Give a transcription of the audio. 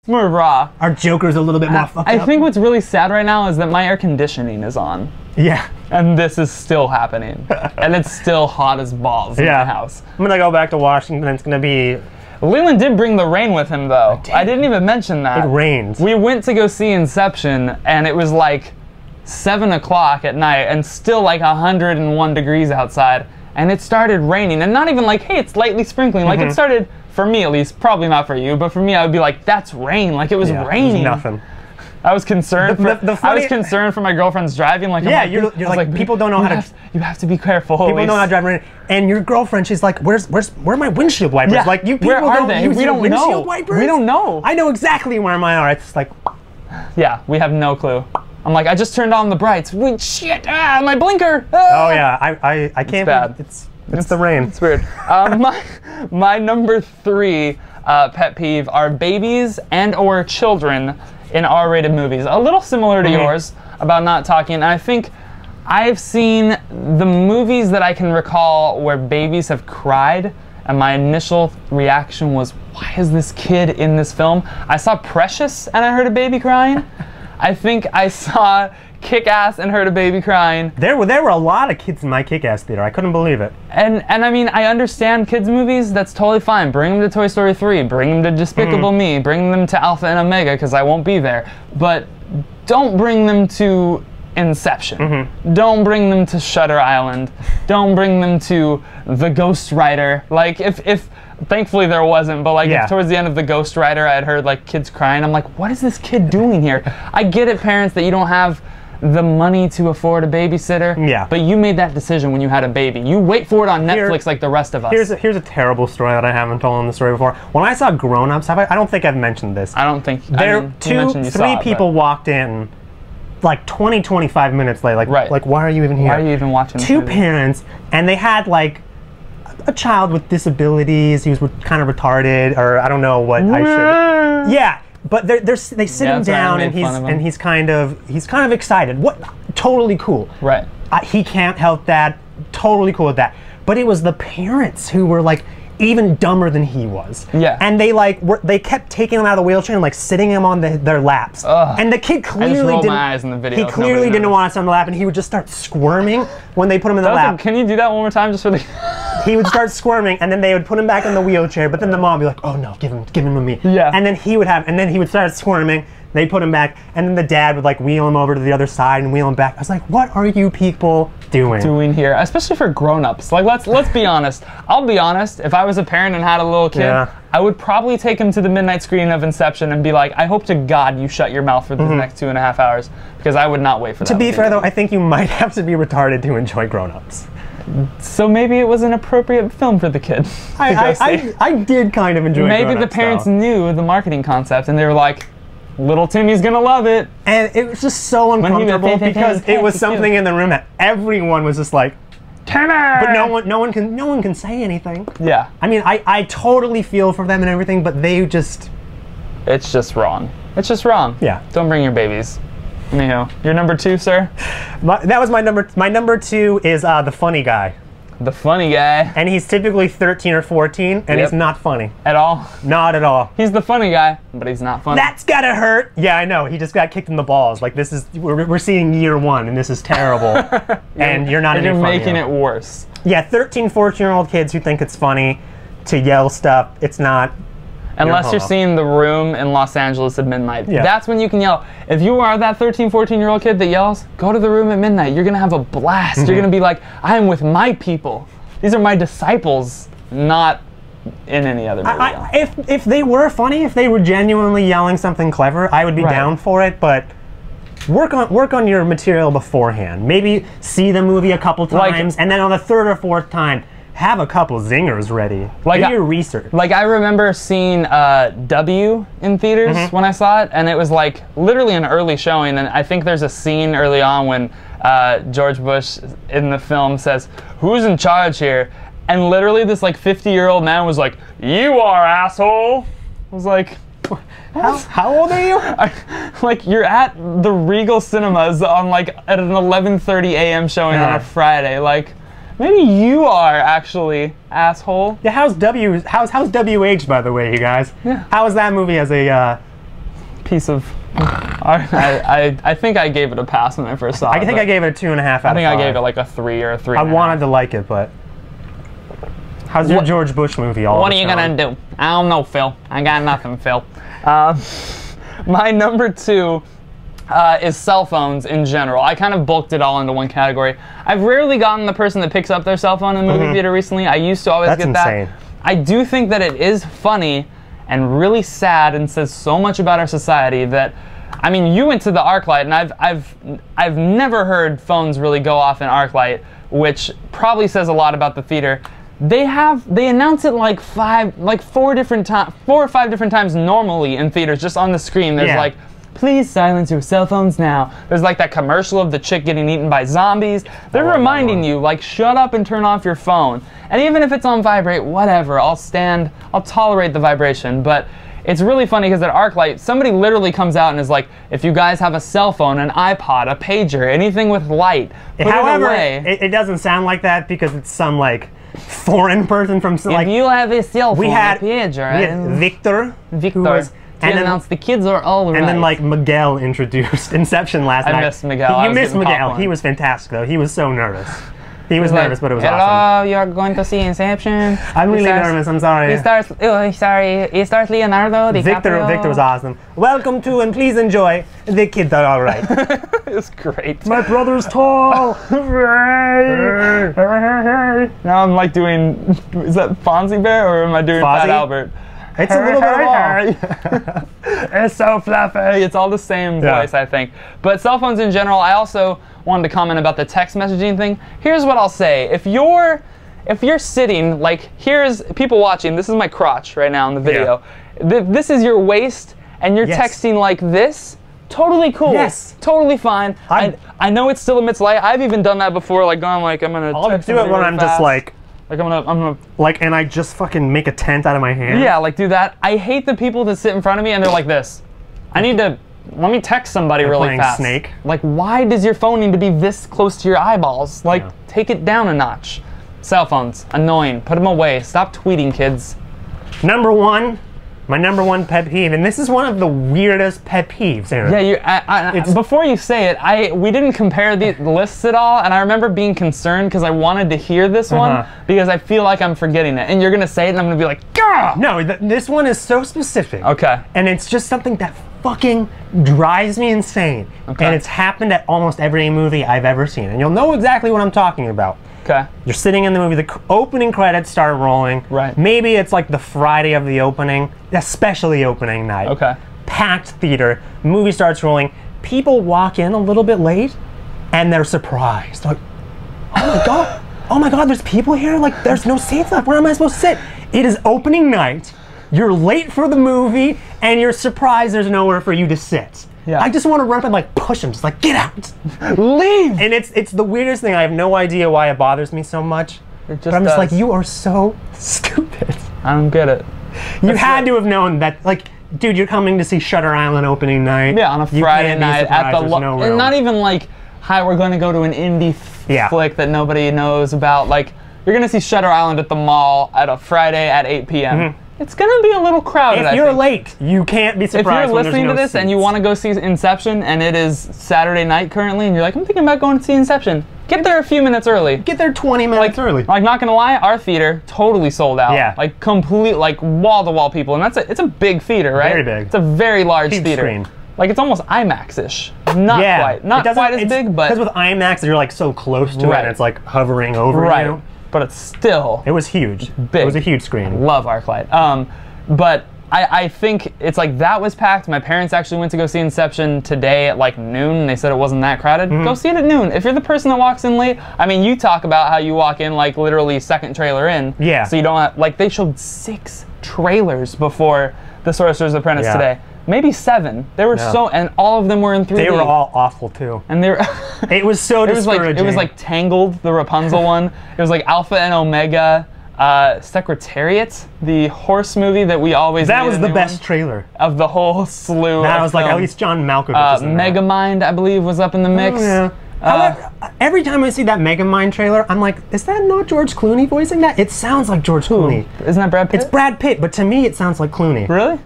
more raw. Our Joker's a little bit more fucked up. I think what's really sad right now is that my air conditioning is on. Yeah. And this is still happening. And it's still hot as balls in my house. I'm gonna go back to Washington. It's gonna be... Leland did bring the rain with him, though. I didn't even mention that. It rains. We went to go see Inception, and it was like 7 o'clock at night, and still like 101 degrees outside, and it started raining. And not even like, hey, it's lightly sprinkling. Like, it started, for me at least, probably not for you, but for me, I would be like, that's rain. Like, it was raining. It was nothing. I was concerned. I was concerned for my girlfriend's driving. Like, yeah, you're like, people don't know how to. You have to be careful. People don't know how to drive rain. And your girlfriend, she's like, where are my windshield wipers? Yeah. Like, you people where are don't they? use We your don't windshield know. wipers? We don't know. I know exactly where mine are. It's just like, yeah, we have no clue. I'm like, I just turned on the brights. Shit! Ah, my blinker. Ah. Oh yeah, I can't. It's bad. It's the rain. It's weird. My number 3 pet peeve are babies and/or children in R-rated movies. A little similar to yours about not talking. And I think I've seen the movies that I can recall where babies have cried, and my initial reaction was, why is this kid in this film? I saw Precious and I heard a baby crying. I think I saw Kick-Ass and heard a baby crying. There were a lot of kids in my Kick-Ass theater. I couldn't believe it. And I mean, I understand kids movies. That's totally fine. Bring them to Toy Story 3. Bring them to Despicable Me. Bring them to Alpha and Omega, because I won't be there. But don't bring them to Inception. Don't bring them to Shutter Island. Don't bring them to The Ghost Rider. Like, if thankfully there wasn't, but like if towards the end of The Ghost Rider I had heard like kids crying, I'm like, what is this kid doing here? I get it, parents, that you don't have the money to afford a babysitter. Yeah. But you made that decision when you had a baby. You wait for it on Netflix like the rest of us. Here's a terrible story that I haven't told in the story before. When I saw Grown Ups, I don't think I've mentioned this. I don't think. Three people walked in like 25 minutes late. Like, like, why are you even here? Why are you even watching this movie? Parents, and they had like a child with disabilities. He was kind of retarded, or I don't know what I should. Yeah. But they sit him down, and he's kind of excited. What? Totally cool. Right. He can't help that. Totally cool with that. But it was the parents who were like even dumber than he was. Yeah. And they kept taking him out of the wheelchair and like sitting him on their laps. Ugh. And the kid clearly didn't. My eyes in the video. He clearly didn't want to sit on the lap, and he would just start squirming when they put him in the lap. Can you do that one more time, just for the? He would start squirming, and then they would put him back in the wheelchair. But then the mom would be like, "Oh no, give him to me." Yeah. And then he would start squirming. They put him back, and then the dad would like wheel him over to the other side and wheel him back. I was like, "What are you people doing here?" Especially for grown-ups. Like, let's be honest. I'll be honest. If I was a parent and had a little kid, I would probably take him to the midnight screening of Inception and be like, "I hope to God you shut your mouth for the next 2.5 hours," because I would not wait for that. To be fair, though, I think you might have to be retarded to enjoy grown-ups. So maybe it was an appropriate film for the kid. I did kind of enjoy. Maybe the parents knew the marketing concept, and they were like, little Timmy's gonna love it. And it was just so uncomfortable because it was something in the room that everyone was just like, Timmy! But no one can say anything. Yeah. I mean, I totally feel for them and everything, but they just... It's just wrong. It's just wrong. Yeah. Don't bring your babies. Anyhow, your number 2, sir? That was my number... My number 2 is the funny guy. The funny guy. And he's typically 13 or 14, and he's not funny. At all? Not at all. He's the funny guy, but he's not funny. That's gotta hurt! Yeah, I know. He just got kicked in the balls. Like, this is... We're seeing year 1, and this is terrible. And you're not any funnier. You're making it worse. Yeah, 13, 14-year-old kids who think it's funny to yell stuff. It's not... Unless you're seeing The Room in Los Angeles at midnight. Yeah. That's when you can yell. If you are that 13, 14-year-old kid that yells, go to The Room at midnight. You're going to have a blast. You're going to be like, I am with my people. These are my disciples, not in any other movie. If they were funny, if they were genuinely yelling something clever, I would be down for it, but work on your material beforehand. Maybe see the movie a couple times, and then on the 3rd or 4th time, have a couple zingers ready. Do your research. Like, I remember seeing W in theaters when I saw it, and it was like literally an early showing, and I think there's a scene early on when George Bush in the film says, "Who's in charge here?" And literally this like 50-year-old man was like, "You are, asshole." I was like, how old are you? Like, you're at the Regal Cinemas on like at an 11:30 a.m. showing on a Friday. Like, maybe you are actually, asshole. Yeah, how's WH, by the way, you guys? Yeah. How was that movie as a piece of. I think I gave it a pass when I first saw it. I think I gave it a 2.5 out of 5. I think I gave it like a 3 or a 3. I wanted to like it, but how's your George Bush movie? What are you gonna do? I don't know, Phil. I got nothing, Phil. My number 2 is cell phones in general. I kind of bulked it all into one category. I've rarely gotten the person that picks up their cell phone in the movie theater recently. I used to always get insane. that. I do think that it is funny and really sad and says so much about our society that, I mean, you went to the ArcLight, and I've never heard phones really go off in ArcLight, which probably says a lot about the theater. They announce it like 4 or 5 different times normally in theaters, just on the screen. There's like, please silence your cell phones now. There's like that commercial of the chick getting eaten by zombies. They're reminding you, like, shut up and turn off your phone. And even if it's on vibrate, whatever, I'll tolerate the vibration. But it's really funny because at ArcLight, somebody literally comes out and is like, if you guys have a cell phone, an iPod, a pager, anything with light, put it away. It doesn't sound like that because it's some, like, foreign person from, like... If you have a cell phone, a pager... Victor. And announced the kids are all right. And then, like, Miguel introduced Inception last night. I missed Miguel. You missed Miguel. He was fantastic, though. He was so nervous. He was nervous, but it was awesome. Hello, you're going to see Inception. I'm really nervous. I'm sorry. He stars Leonardo DiCaprio. Victor was awesome. Welcome to, and please enjoy, The Kids Are All Right. It's great. My brother's tall. Now I'm like doing, is that Fonzie Bear or am I doing Fat Albert? It's a little bit of all. It's so fluffy. It's all the same voice, I think. But cell phones in general, I also wanted to comment about the text messaging thing. Here's what I'll say. If you're sitting, like, here's people watching, this is my crotch right now in the video. Yeah. This is your waist, and you're texting like this, totally cool. Yes. Totally fine. I know it still emits light. I've even done that before, like gone like, I'm gonna I'll do it when really I'm fast. Just like I'm gonna like, and I just fucking make a tent out of my hand. Yeah, like do that. I hate the people that sit in front of me and they're like this. Let me text somebody really fast. Snake. Like, why does your phone need to be this close to your eyeballs? Like, take it down a notch. Cell phones, annoying. Put them away. Stop tweeting, kids. My number one pet peeve, and this is one of the weirdest pet peeves, Aaron. Yeah, before you say it, we didn't compare the lists at all, and I remember being concerned because I wanted to hear this one because I feel like I'm forgetting it. And you're gonna say it, and I'm gonna be like, gah! No, this one is so specific. Okay. And it's just something that fucking drives me insane. Okay. And it's happened at almost every movie I've ever seen, and you'll know exactly what I'm talking about. Okay. You're sitting in the movie, the opening credits start rolling. Right. Maybe it's like the Friday of the opening, especially opening night. Okay. Packed theater, movie starts rolling. People walk in a little bit late, and they're surprised. Like, oh my god, there's people here? Like, there's no seats left. Where am I supposed to sit? It is opening night. You're late for the movie, and you're surprised there's nowhere for you to sit. Yeah. I just want to run up and like push him, just like, get out, leave. And it's the weirdest thing. I have no idea why it bothers me so much. But I'm just like, you are so stupid. I don't get it. You had to have known that, like, dude, you're coming to see Shutter Island opening night. Yeah, on a Friday night at the and not even like, hi, we're going to go to an indie flick that nobody knows about. Like, you're going to see Shutter Island at the mall at a Friday at 8 p.m. It's gonna be a little crowded. If you're late, you can't be surprised. If you're listening to this and you want to go see Inception, and it is Saturday night currently, and you're like, I'm thinking about going to see Inception, get there a few minutes early. Get there 20 minutes early. Like, not gonna lie, our theater totally sold out. Yeah. Like, complete, like, wall-to-wall people, and it's a big theater, right? Very big. It's a very large Huge theater. Screen. Like, it's almost IMAX-ish. Not quite. Not quite as big, but... Because with IMAX, you're like so close to it, and it's like hovering over you. But it's still... It was huge. Big. It was a huge screen. Love ArcLight. But I think it's like that was packed. My parents actually went to go see Inception today at like noon, and they said it wasn't that crowded. Go see it at noon. If you're the person that walks in late, I mean, you talk about how you walk in like literally second trailer in. Yeah. So you don't have, like, they showed 6 trailers before The Sorcerer's Apprentice today. Maybe 7. They were and all of them were in 3D. They were all awful too. And they were it was so discouraging. It was like Tangled, the Rapunzel one. It was like Alpha and Omega. Secretariat, the horse movie that we always that was the best trailer of the whole slew. That of was films. like at least John Malkovich is in Megamind, I believe, was up in the mix. Oh, yeah. However, every time I see that Megamind trailer, I'm like, is that not George Clooney voicing that? It sounds like George Clooney. Isn't that Brad Pitt? It's Brad Pitt, but to me it sounds like Clooney. Really?